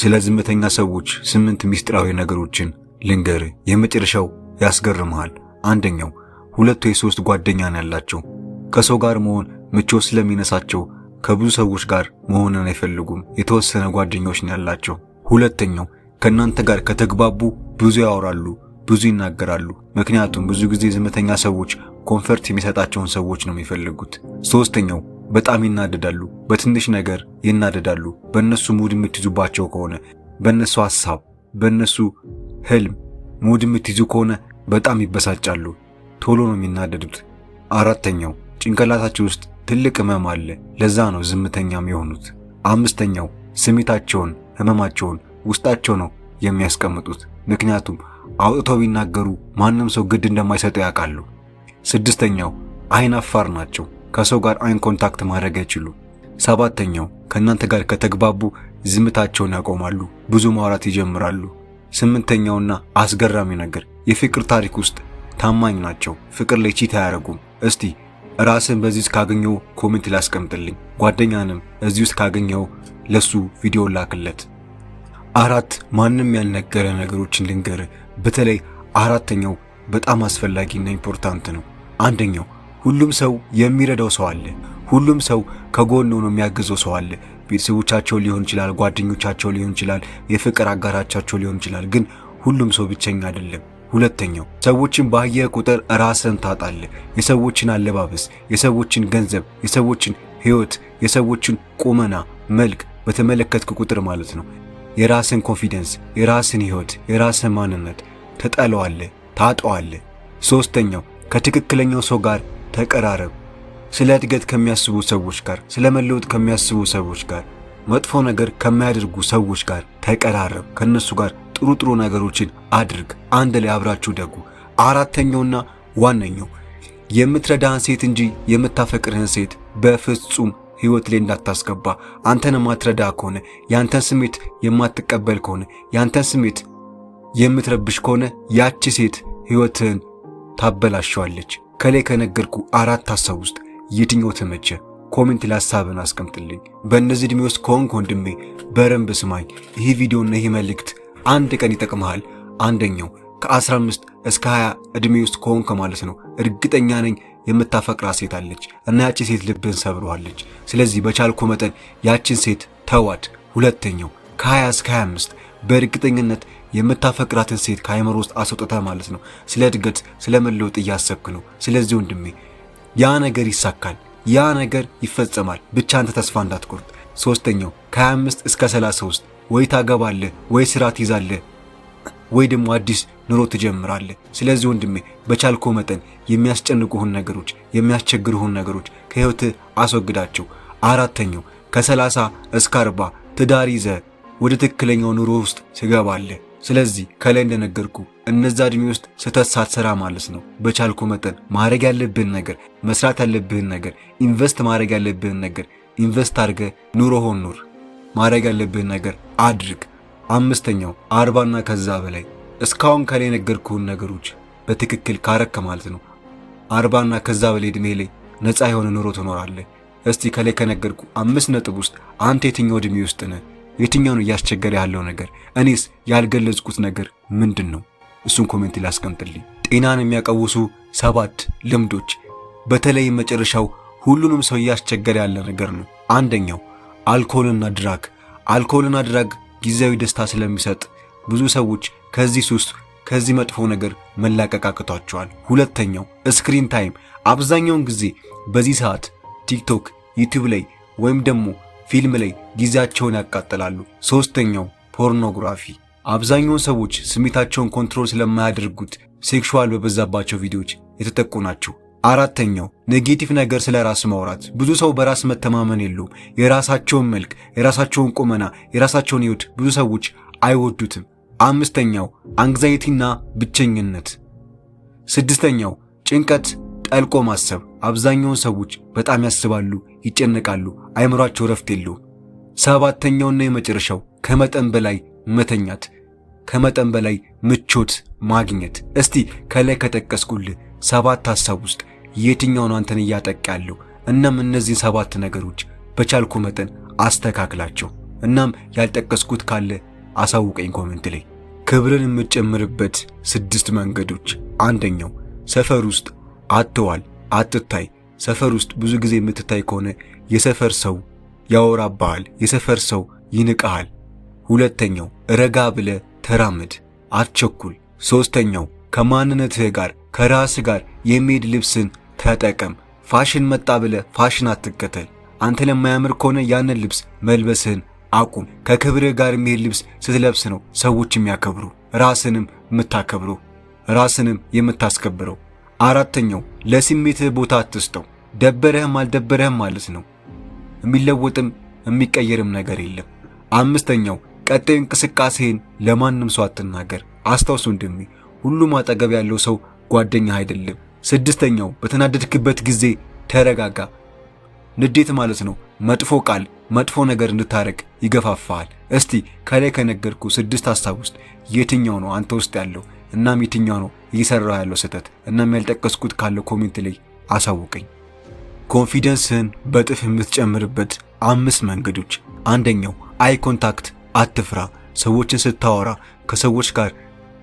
ስለ ዝምተኛ ሰዎች 8 ሚስጥራዊ ነገሮችን ልንገር። የመጨረሻው ያስገርምሃል። አንደኛው 2 ወይ 3 ጓደኛ ነው ያላቸው። ከሰው ጋር መሆን ምቾት ስለሚነሳቸው ከብዙ ሰዎች ጋር መሆንን አይፈልጉም። የተወሰነ ጓደኞች ነው ያላቸው። ሁለተኛው ከናንተ ጋር ከተግባቡ ብዙ ያወራሉ፣ ብዙ ይናገራሉ። ምክንያቱም ብዙ ጊዜ ዝምተኛ ሰዎች ኮንፈርት የሚሰጣቸውን ሰዎች ነው የሚፈልጉት። ሶስተኛው በጣም ይናደዳሉ። በትንሽ ነገር ይናደዳሉ። በእነሱ ሙድ የምትይዙባቸው ከሆነ፣ በእነሱ ሐሳብ፣ በእነሱ ህልም ሙድ የምትይዙ ከሆነ በጣም ይበሳጫሉ። ቶሎ ነው የሚናደዱት። አራተኛው ጭንቅላታቸው ውስጥ ትልቅ ህመም አለ። ለዛ ነው ዝምተኛም የሆኑት። አምስተኛው ስሜታቸውን፣ ህመማቸውን ውስጣቸው ነው የሚያስቀምጡት። ምክንያቱም አውጥተው ቢናገሩ ማንም ሰው ግድ እንደማይሰጠው ያውቃሉ። ስድስተኛው አይን አፋር ናቸው። ከሰው ጋር አይን ኮንታክት ማድረግ አይችሉ። ሰባተኛው ከእናንተ ጋር ከተግባቡ ዝምታቸውን ያቆማሉ፣ ብዙ ማውራት ይጀምራሉ። ስምንተኛውና አስገራሚ ነገር የፍቅር ታሪክ ውስጥ ታማኝ ናቸው። ፍቅር ላይ ቺት አያደርጉም። እስቲ ራስን በዚህ ውስጥ ካገኘው ኮሜንት ላስቀምጥልኝ። ጓደኛንም እዚህ ውስጥ ካገኘው ለሱ ቪዲዮ ላክለት። 4 ማንም ያልነገረ ነገሮችን ልንገር። በተለይ አራተኛው በጣም አስፈላጊና ኢምፖርታንት ነው። አንደኛው ሁሉም ሰው የሚረዳው ሰው አለ። ሁሉም ሰው ከጎኑ ነው የሚያግዘው ሰው አለ። ቤተሰቦቻቸው ሊሆን ይችላል፣ ጓደኞቻቸው ሊሆን ይችላል፣ የፍቅር አጋራቻቸው ሊሆን ይችላል። ግን ሁሉም ሰው ብቸኛ አይደለም። ሁለተኛው ሰዎችን ባየ ቁጥር ራስን ታጣለህ። የሰዎችን አለባበስ፣ የሰዎችን ገንዘብ፣ የሰዎችን ህይወት፣ የሰዎችን ቁመና፣ መልክ በተመለከትክ ቁጥር ማለት ነው የራስን ኮንፊደንስ፣ የራስን ህይወት፣ የራስን ማንነት ተጠለዋለህ፣ ታጠዋለህ። ሶስተኛው ከትክክለኛው ሰው ጋር ተቀራረብ። ስለ እድገት ከሚያስቡ ሰዎች ጋር፣ ስለ መለወጥ ከሚያስቡ ሰዎች ጋር፣ መጥፎ ነገር ከማያደርጉ ሰዎች ጋር ተቀራረብ። ከነሱ ጋር ጥሩ ነገሮችን አድርግ። አንድ ላይ አብራችሁ ደጉ። አራተኛውና ዋነኛው የምትረዳህን ሴት እንጂ የምታፈቅርህን ሴት በፍጹም ህይወት ላይ እንዳታስገባ። አንተን የማትረዳ ከሆነ፣ ያንተን ስሜት የማትቀበል ከሆነ፣ ያንተን ስሜት የምትረብሽ ከሆነ ያቺ ሴት ህይወትህን ታበላሸዋለች። ከላይ ከነገርኩ 4 ሐሳብ ውስጥ የትኛው ተመቸ? ኮሜንት ላይ ሐሳብን አስቀምጥልኝ። በእነዚህ ዕድሜ ውስጥ ከሆንክ ወንድሜ በረንብ ስማኝ። ይህ ቪዲዮና ይህ መልእክት አንድ ቀን ይጠቅምሃል። አንደኛው ከ15 እስከ 20 ዕድሜ ውስጥ ከሆንክ ማለት ነው እርግጠኛ ነኝ የምታፈቅራ ሴት አለች እና ያቺ ሴት ልብህን ሰብረዋለች። ስለዚህ በቻልኩ መጠን ያቺን ሴት ተዋት። ሁለተኛው ከ20 እስከ 25 በእርግጠኝነት የምታፈቅራትን ሴት ከአይምሮ ውስጥ አስወጥተህ ማለት ነው ስለ እድገት፣ ስለ መለወጥ እያሰብክ ነው። ስለዚህ ወንድሜ ያ ነገር ይሳካል፣ ያ ነገር ይፈጸማል። ብቻ አንተ ተስፋ እንዳትቆርጥ። ሶስተኛው ከ25 እስከ 30 ውስጥ ወይ ታገባለህ፣ ወይ ስራ ትይዛለህ፣ ወይ ደግሞ አዲስ ኑሮ ትጀምራለህ። ስለዚህ ወንድሜ በቻልከው መጠን የሚያስጨንቁህን ነገሮች፣ የሚያስቸግሩህን ነገሮች ከህይወትህ አስወግዳቸው። አራተኛው ከ30 እስከ 40 ትዳር ይዘህ ወደ ትክክለኛው ኑሮ ውስጥ ትገባለህ። ስለዚህ ከላይ እንደነገርኩ እነዛ ዕድሜ ውስጥ ስህተት ሳትሰራ ማለት ነው በቻልኩ መጠን ማድረግ ያለብህን ነገር፣ መስራት ያለብህን ነገር፣ ኢንቨስት ማድረግ ያለብህን ነገር ኢንቨስት አድርገህ ኑሮህን ኑር። ማድረግ ያለብህን ነገር አድርግ። አምስተኛው 40ና ከዛ በላይ እስካሁን ከላይ የነገርኩህን ነገሮች በትክክል ካረክ ማለት ነው 40ና ከዛ በላይ ዕድሜ ላይ ነፃ የሆነ ኑሮ ትኖራለህ። እስቲ ከላይ ከነገርኩ 5 ነጥብ ውስጥ አንተ የትኛው ዕድሜ ውስጥ ነህ? የትኛው ነው እያስቸገረ ያለው ነገር? እኔስ ያልገለጽኩት ነገር ምንድን ነው? እሱን ኮሜንት ላይ አስቀምጥልኝ። ጤናን የሚያቀውሱ 7 ልምዶች። በተለይ መጨረሻው ሁሉንም ሰው እያስቸገረ ያለ ነገር ነው። አንደኛው አልኮልና ድራግ። አልኮልና ድራግ ጊዜያዊ ደስታ ስለሚሰጥ ብዙ ሰዎች ከዚህ ሱስ፣ ከዚህ መጥፎ ነገር መላቀቅ አቅቷቸዋል። ሁለተኛው ስክሪን ታይም። አብዛኛውን ጊዜ በዚህ ሰዓት ቲክቶክ፣ ዩቲዩብ ላይ ወይም ደግሞ ፊልም ላይ ጊዜያቸውን ያቃጥላሉ። ሶስተኛው ፖርኖግራፊ። አብዛኛውን ሰዎች ስሜታቸውን ኮንትሮል ስለማያደርጉት ሴክሹዋል በበዛባቸው ቪዲዮዎች የተጠቁ ናቸው። አራተኛው ኔጌቲቭ ነገር ስለ ራስ ማውራት። ብዙ ሰው በራስ መተማመን የለውም። የራሳቸውን መልክ፣ የራሳቸውን ቁመና፣ የራሳቸውን ህይወት ብዙ ሰዎች አይወዱትም። አምስተኛው አንግዛይቲና ብቸኝነት። ስድስተኛው ጭንቀት፣ ጠልቆ ማሰብ። አብዛኛውን ሰዎች በጣም ያስባሉ፣ ይጨነቃሉ፣ አይምሯቸው ረፍት የለውም። ሰባተኛውና የመጨረሻው ከመጠን በላይ መተኛት፣ ከመጠን በላይ ምቾት ማግኘት። እስቲ ከላይ ከጠቀስኩልህ 7 ሐሳብ ውስጥ የትኛው ነው አንተን እያጠቃ ያለው? እናም እነዚህን 7 ነገሮች በቻልኩ መጠን አስተካክላቸው። እናም ያልጠቀስኩት ካለ አሳውቀኝ ኮሜንት ላይ። ክብርን የምትጨምርበት 6 መንገዶች። አንደኛው ሰፈር ውስጥ አትዋል፣ አትታይ። ሰፈር ውስጥ ብዙ ጊዜ የምትታይ ከሆነ የሰፈር ሰው ያወራብሃል፣ የሰፈር ሰው ይንቀሃል። ሁለተኛው ረጋ ብለ ተራመድ፣ አትቸኩል። ሶስተኛው ከማንነትህ ጋር ከራስህ ጋር የሚሄድ ልብስን ተጠቀም። ፋሽን መጣ ብለ ፋሽን አትከተል። አንተ ለማያምር ከሆነ ያንን ልብስ መልበስህን አቁም። ከክብርህ ጋር የሚሄድ ልብስ ስትለብስ ነው ሰዎች የሚያከብሩ፣ ራስንም የምታከብሩ፣ ራስንም የምታስከብረው። አራተኛው ለስሜትህ ቦታ አትስጠው። ደበረህም አልደበረህም ማለት ነው። የሚለወጥም የሚቀየርም ነገር የለም። አምስተኛው ቀጣዩ እንቅስቃሴህን ለማንም ሰው አትናገር። አስታውሱ ወንድሜ፣ ሁሉም አጠገብ ያለው ሰው ጓደኛ አይደለም። ስድስተኛው በተናደድክበት ጊዜ ተረጋጋ። ንዴት ማለት ነው መጥፎ ቃል፣ መጥፎ ነገር እንድታረግ ይገፋፋል። እስቲ ከላይ ከነገርኩ 6 ሐሳብ ውስጥ የትኛው ነው አንተ ውስጥ ያለው? እናም የትኛው ነው እየሰራው ያለው ስህተት? እናም ያልጠቀስኩት ካለ ኮሜንት ላይ አሳውቀኝ። ኮንፊደንስህን በጥፍ የምትጨምርበት 5 መንገዶች። አንደኛው አይ ኮንታክት አትፍራ። ሰዎችን ስታወራ፣ ከሰዎች ጋር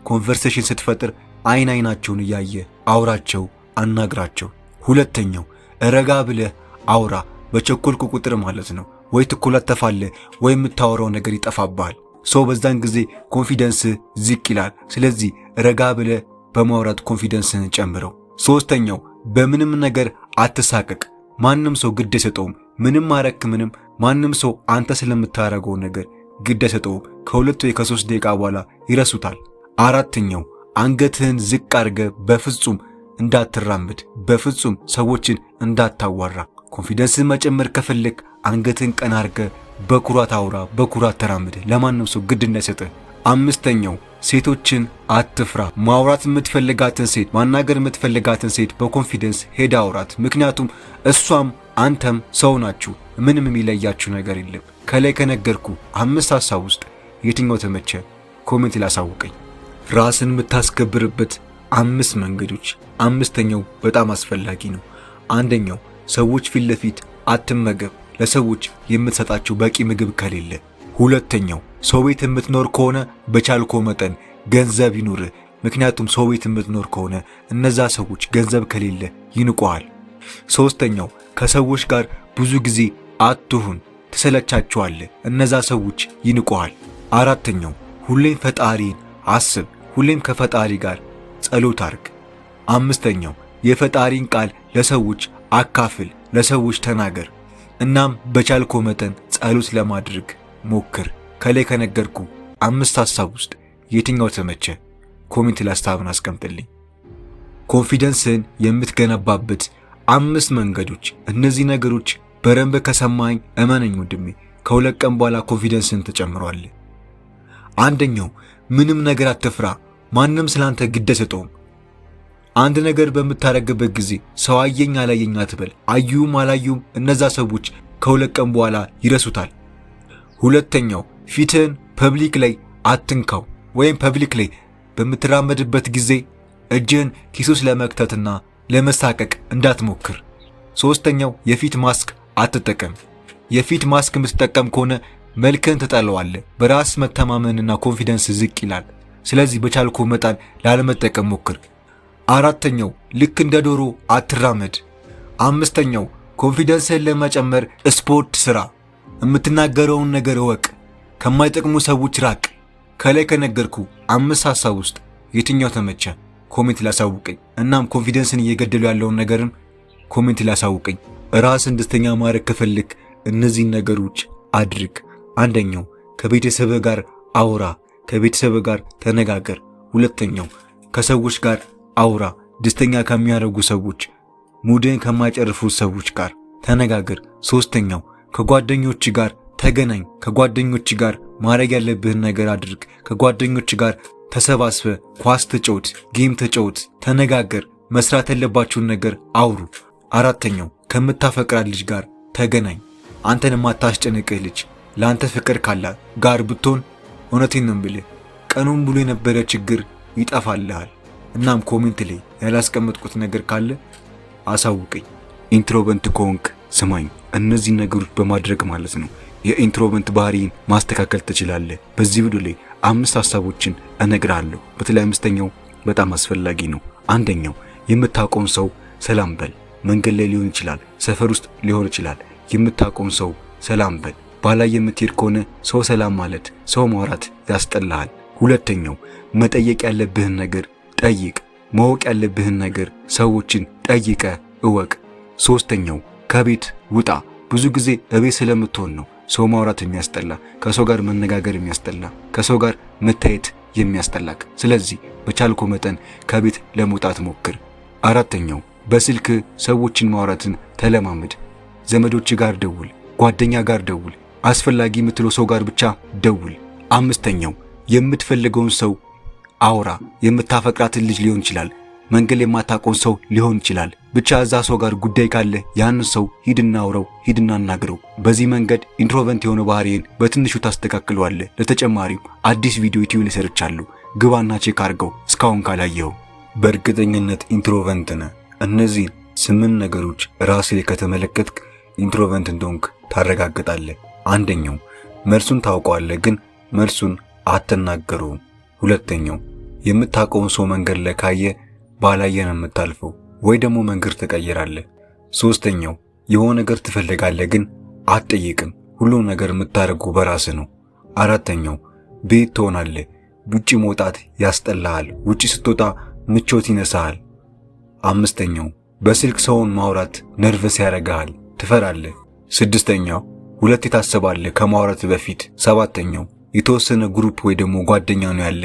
ኮንቨርሴሽን ስትፈጥር አይን አይናቸውን እያየ አውራቸው፣ አናግራቸው። ሁለተኛው ረጋ ብለህ አውራ። በቸኮልኩ ቁጥር ማለት ነው ወይ ትኮላተፋለህ ወይ የምታወራው ነገር ይጠፋብሃል። በዛን ጊዜ ኮንፊደንስ ዝቅ ይላል። ስለዚህ ረጋ ብለህ በማውራት ኮንፊደንስን ጨምረው። ሶስተኛው በምንም ነገር አትሳቀቅ። ማንም ሰው ግድ አይሰጠውም። ምንም አረክ ምንም፣ ማንም ሰው አንተ ስለምታረገው ነገር ግድ አይሰጠውም። ከ2 ወይ ከ3 ደቂቃ በኋላ ይረሱታል። አራተኛው አንገትህን ዝቅ አድርገህ በፍጹም እንዳትራመድ፣ በፍጹም ሰዎችን እንዳታዋራ። ኮንፊደንስን መጨመር ከፈለክ አንገትህን ቀና አድርገህ በኩራት አውራ፣ በኩራት ተራመድ፣ ለማንም ሰው ግድ እንዳይሰጥህ። አምስተኛው ሴቶችን አትፍራ። ማውራት የምትፈልጋትን ሴት፣ ማናገር የምትፈልጋትን ሴት በኮንፊደንስ ሄዳ አውራት። ምክንያቱም እሷም አንተም ሰው ናችሁ። ምንም የሚለያችሁ ነገር የለም። ከላይ ከነገርኩ 5 ሐሳብ ውስጥ የትኛው ተመቸ? ኮሜንት ላይ አሳውቀኝ። ራስን የምታስከብርበት 5 መንገዶች። አምስተኛው በጣም አስፈላጊ ነው። አንደኛው ሰዎች ፊት ለፊት አትመገብ፣ ለሰዎች የምትሰጣቸው በቂ ምግብ ከሌለ። ሁለተኛው ሰው ቤት የምትኖር ከሆነ በቻልኮ መጠን ገንዘብ ይኑርህ። ምክንያቱም ሰው ቤት የምትኖር ከሆነ እነዛ ሰዎች ገንዘብ ከሌለ ይንቁሃል። ሶስተኛው ከሰዎች ጋር ብዙ ጊዜ አትሁን፣ ትሰለቻቸዋለህ፣ እነዛ ሰዎች ይንቁሃል። አራተኛው ሁሌም ፈጣሪን አስብ፣ ሁሌም ከፈጣሪ ጋር ጸሎት አርግ። አምስተኛው የፈጣሪን ቃል ለሰዎች አካፍል፣ ለሰዎች ተናገር። እናም በቻልኮ መጠን ጸሎት ለማድረግ ሞክር። ከላይ ከነገርኩ 5 ሐሳብ ውስጥ የትኛው ተመቸ? ኮሜንት ላይ ሐሳብን አስቀምጥልኝ። ኮንፊደንስን የምትገነባበት 5 መንገዶች። እነዚህ ነገሮች በረንብ ከሰማኝ እመነኝ ወንድሜ፣ ከ2 ቀን በኋላ ኮንፊደንስን ትጨምሯለህ። አንደኛው ምንም ነገር አትፍራ። ማንም ስላንተ ግድ አይሰጠውም። አንድ ነገር በምታረግበት ጊዜ ሰው አየኝ አላየኝ አትበል። አዩም አላዩም እነዛ ሰዎች ከ2 ቀን በኋላ ይረሱታል። ሁለተኛው ፊትህን ፐብሊክ ላይ አትንካው፣ ወይም ፐብሊክ ላይ በምትራመድበት ጊዜ እጅህን ኪስ ውስጥ ለመክተትና ለመሳቀቅ እንዳትሞክር። ሶስተኛው የፊት ማስክ አትጠቀም። የፊት ማስክ የምትጠቀም ከሆነ መልክህን ትጠለዋለህ። በራስ መተማመንና ኮንፊደንስ ዝቅ ይላል። ስለዚህ በቻልኩ መጠን ላለመጠቀም ሞክር። አራተኛው ልክ እንደ ዶሮ አትራመድ። አምስተኛው ኮንፊደንስን ለመጨመር ስፖርት ስራ። የምትናገረውን ነገር እወቅ። ከማይጠቅሙ ሰዎች ራቅ። ከላይ ከነገርኩ 5 ሐሳብ ውስጥ የትኛው ተመቸ? ኮሜንት ላሳውቀኝ። እናም ኮንፊደንስን እየገደሉ ያለውን ነገርም ኮሜንት ላሳውቀኝ። ራስን ደስተኛ ማድረግ ከፈልክ እነዚህን ነገሮች አድርግ። አንደኛው ከቤተሰብህ ጋር አውራ፣ ከቤተሰብህ ጋር ተነጋገር። ሁለተኛው ከሰዎች ጋር አውራ፣ ደስተኛ ከሚያደርጉ ሰዎች፣ ሙድን ከማይጨርፉ ሰዎች ጋር ተነጋገር። ሶስተኛው ከጓደኞች ጋር ተገናኝ። ከጓደኞች ጋር ማድረግ ያለብህን ነገር አድርግ። ከጓደኞች ጋር ተሰባስበ ኳስ ተጫወት፣ ጌም ተጫወት፣ ተነጋገር። መስራት ያለባችሁን ነገር አውሩ። አራተኛው ከምታፈቅራት ልጅ ጋር ተገናኝ። አንተን የማታስጨንቅህ ልጅ ለአንተ ፍቅር ካላት ጋር ብትሆን እውነቴን ነው የምልህ ቀኑን ብሎ የነበረ ችግር ይጠፋልሃል። እናም ኮሜንት ላይ ያላስቀመጥኩት ነገር ካለ አሳውቀኝ። ኢንትሮቨንት ከሆንክ ስማኝ፣ እነዚህ ነገሮች በማድረግ ማለት ነው የኢንትሮቨርት ባህሪን ማስተካከል ትችላለህ። በዚህ ቪዲዮ ላይ 5 ሐሳቦችን እነግርሃለሁ። በተለይ 5ኛው በጣም አስፈላጊ ነው። አንደኛው የምታውቀውን ሰው ሰላም በል። መንገድ ላይ ሊሆን ይችላል፣ ሰፈር ውስጥ ሊሆን ይችላል። የምታውቀውን ሰው ሰላም በል። ባላይ የምትሄድ ከሆነ ሰው ሰላም ማለት ሰው ማውራት ያስጠላሃል። ሁለተኛው መጠየቅ ያለብህን ነገር ጠይቅ። ማወቅ ያለብህን ነገር ሰዎችን ጠይቀ እወቅ። ሶስተኛው ከቤት ውጣ። ብዙ ጊዜ እቤት ስለምትሆን ነው ሰው ማውራት የሚያስጠላ፣ ከሰው ጋር መነጋገር የሚያስጠላ፣ ከሰው ጋር መታየት የሚያስጠላክ። ስለዚህ በቻልኮ መጠን ከቤት ለመውጣት ሞክር። አራተኛው በስልክ ሰዎችን ማውራትን ተለማመድ። ዘመዶች ጋር ደውል፣ ጓደኛ ጋር ደውል፣ አስፈላጊ የምትለው ሰው ጋር ብቻ ደውል። አምስተኛው የምትፈልገውን ሰው አውራ። የምታፈቅራትን ልጅ ሊሆን ይችላል፣ መንገድ የማታውቀውን ሰው ሊሆን ይችላል። ብቻ እዛ ሰው ጋር ጉዳይ ካለ ያን ሰው ሂድና አውራው፣ ሂድና አናግረው። በዚህ መንገድ ኢንትሮቨርት የሆነ ባህሪን በትንሹ ታስተካክለዋለህ። ለተጨማሪም አዲስ ቪዲዮ ዩቲዩብ ላይ ሰርቻለሁ፣ ግባና ቼክ አድርገው እስካሁን ካላየው። በእርግጠኝነት ኢንትሮቨርት ነህ። እነዚህ 8 ነገሮች ራስ ላይ ከተመለከትክ ኢንትሮቨርት እንደሆንክ ታረጋግጣለህ። አንደኛው መልሱን ታውቀዋለህ ግን መልሱን አትናገረውም። ሁለተኛው የምታውቀውን ሰው መንገድ ላይ ካየ ባላየን የምታልፈው ወይ ደግሞ መንገድ ትቀይራለህ። ሶስተኛው የሆነ ነገር ትፈልጋለህ ግን አትጠይቅም። ሁሉም ነገር የምታደርገው በራስህ ነው። አራተኛው ቤት ትሆናለህ፣ ውጪ መውጣት ያስጠላሃል። ውጪ ስትወጣ ምቾት ይነሳሃል። አምስተኛው በስልክ ሰውን ማውራት ነርቨስ ያደርግሃል፣ ትፈራለህ። ስድስተኛው ሁለት ታስባለህ ከማውራት በፊት። ሰባተኛው የተወሰነ ግሩፕ ወይ ደግሞ ጓደኛ ነው ያለ